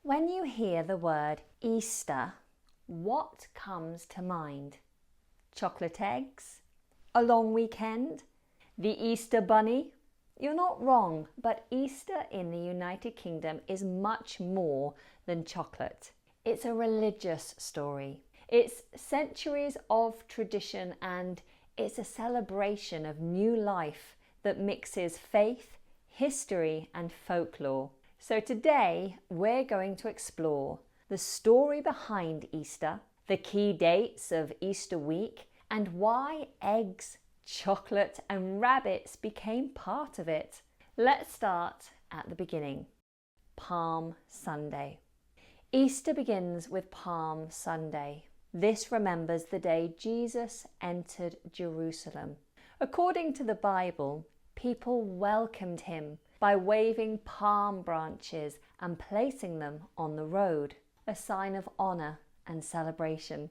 When you hear the word Easter, what comes to mind? Chocolate eggs? A long weekend? The Easter bunny? You're not wrong, but Easter in the United Kingdom is much more than chocolate. It's a religious story. It's centuries of tradition, and it's a celebration of new life that mixes faith, history and folklore. So today we're going to explore the story behind Easter, the key dates of Easter week, and why eggs, chocolate and rabbits became part of it. Let's start at the beginning. Palm Sunday. Easter begins with Palm Sunday. This remembers the day Jesus entered Jerusalem. According to the Bible, people welcomed him by waving palm branches and placing them on the road, a sign of honor and celebration.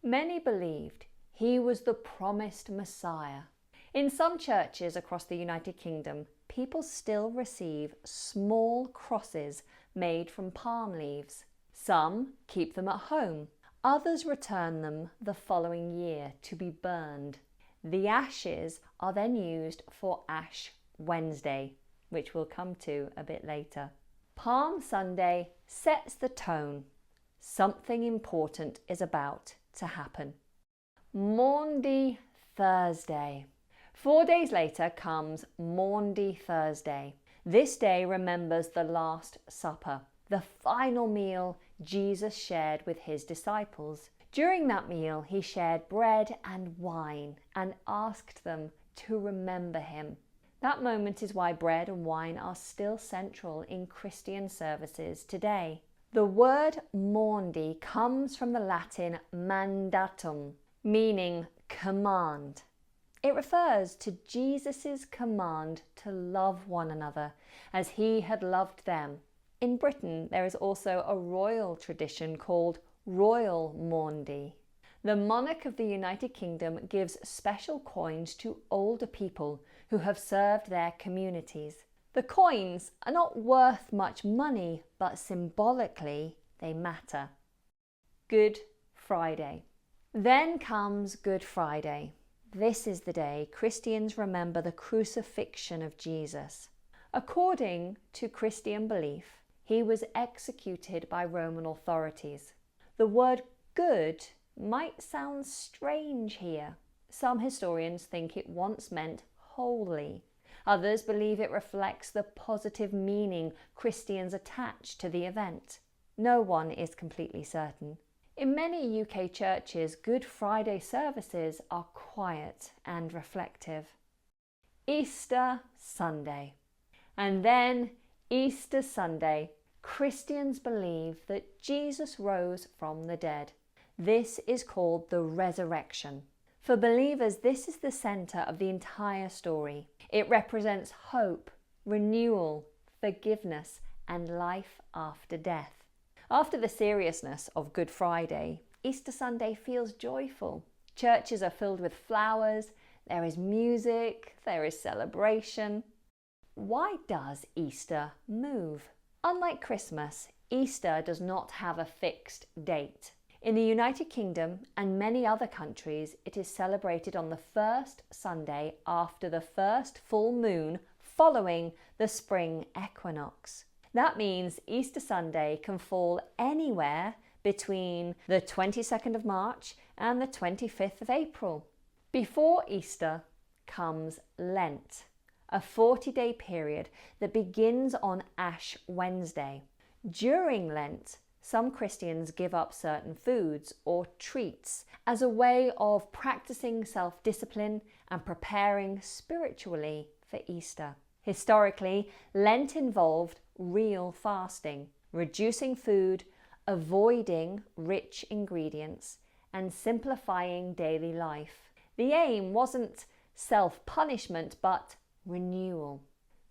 Many believed he was the promised Messiah. In some churches across the United Kingdom, people still receive small crosses made from palm leaves. Some keep them at home. Others return them the following year to be burned. The ashes are then used for Ash Wednesday, which we'll come to a bit later. Palm Sunday sets the tone. Something important is about to happen. Maundy Thursday. 4 days later comes Maundy Thursday. This day remembers the Last Supper, the final meal Jesus shared with his disciples. During that meal, he shared bread and wine and asked them to remember him. That moment is why bread and wine are still central in Christian services today. The word Maundy comes from the Latin mandatum, meaning command. It refers to Jesus' command to love one another as he had loved them. In Britain, there is also a royal tradition called Royal Maundy. The monarch of the United Kingdom gives special coins to older people who have served their communities. The coins are not worth much money, but symbolically they matter. Good Friday. Then comes Good Friday. This is the day Christians remember the crucifixion of Jesus. According to Christian belief, he was executed by Roman authorities. The word good might sound strange here. Some historians think it once meant holy. Others believe it reflects the positive meaning Christians attach to the event. No one is completely certain. In many UK churches, Good Friday services are quiet and reflective. Easter Sunday. And then Easter Sunday, Christians believe that Jesus rose from the dead. This is called the resurrection. For believers, this is the center of the entire story. It represents hope, renewal, forgiveness, and life after death. After the seriousness of Good Friday, Easter Sunday feels joyful. Churches are filled with flowers, there is music, there is celebration. Why does Easter move? Unlike Christmas, Easter does not have a fixed date. In the United Kingdom and many other countries, it is celebrated on the first Sunday after the first full moon following the spring equinox. That means Easter Sunday can fall anywhere between the 22nd of March and the 25th of April. Before Easter comes Lent, a 40-day period that begins on Ash Wednesday. During Lent, some Christians give up certain foods or treats as a way of practicing self-discipline and preparing spiritually for Easter. Historically, Lent involved real fasting, reducing food, avoiding rich ingredients, and simplifying daily life. The aim wasn't self-punishment, but renewal.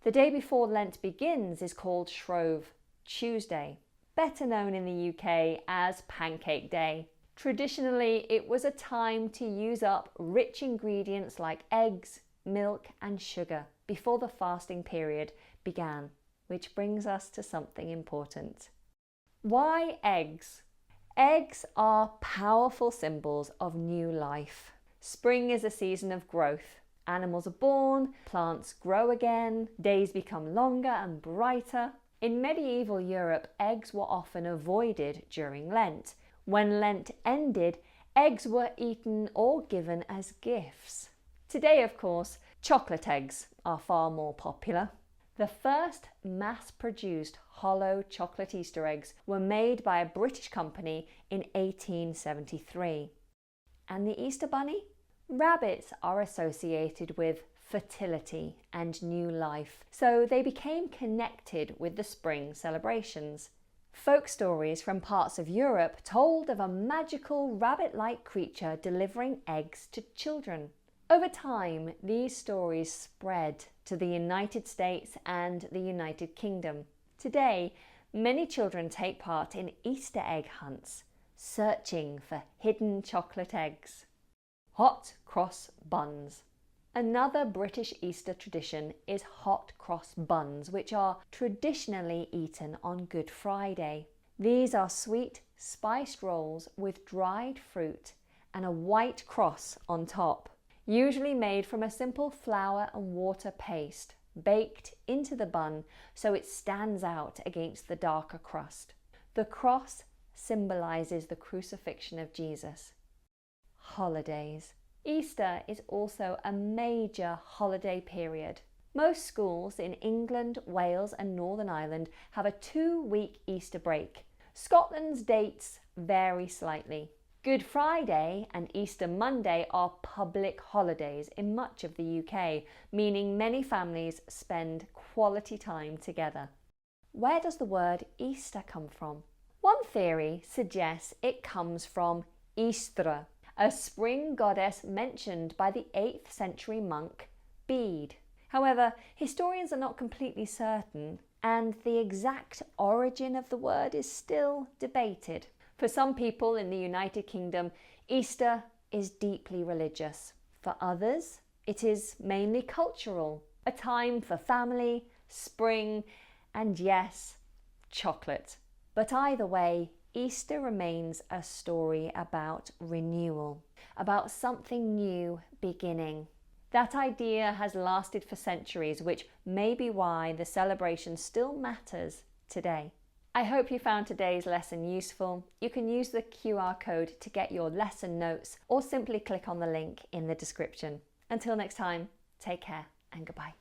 The day before Lent begins is called Shrove Tuesday, better known in the UK as Pancake Day. Traditionally, it was a time to use up rich ingredients like eggs, milk and sugar before the fasting period began, which brings us to something important. Why eggs? Eggs are powerful symbols of new life. Spring is a season of growth. Animals are born, plants grow again, days become longer and brighter. In medieval Europe, eggs were often avoided during Lent. When Lent ended, eggs were eaten or given as gifts. Today, of course, chocolate eggs are far more popular. The first mass-produced hollow chocolate Easter eggs were made by a British company in 1873. And the Easter Bunny? Rabbits are associated with fertility and new life, so they became connected with the spring celebrations. Folk stories from parts of Europe told of a magical rabbit-like creature delivering eggs to children. Over time, these stories spread to the United States and the United Kingdom. Today, many children take part in Easter egg hunts, searching for hidden chocolate eggs. Hot cross buns. Another British Easter tradition is hot cross buns, which are traditionally eaten on Good Friday. These are sweet, spiced rolls with dried fruit and a white cross on top, usually made from a simple flour and water paste, baked into the bun so it stands out against the darker crust. The cross symbolizes the crucifixion of Jesus. Holidays. Easter is also a major holiday period. Most schools in England, Wales and Northern Ireland have a 2-week Easter break. Scotland's dates vary slightly. Good Friday and Easter Monday are public holidays in much of the UK, meaning many families spend quality time together. Where does the word Easter come from? One theory suggests it comes from Istra, a spring goddess mentioned by the 8th century monk Bede. However, historians are not completely certain, and the exact origin of the word is still debated. For some people in the United Kingdom, Easter is deeply religious. For others, it is mainly cultural, a time for family, spring, and yes, chocolate. But either way, Easter remains a story about renewal, about something new beginning. That idea has lasted for centuries, which may be why the celebration still matters today. I hope you found today's lesson useful. You can use the QR code to get your lesson notes or simply click on the link in the description. Until next time, take care and goodbye.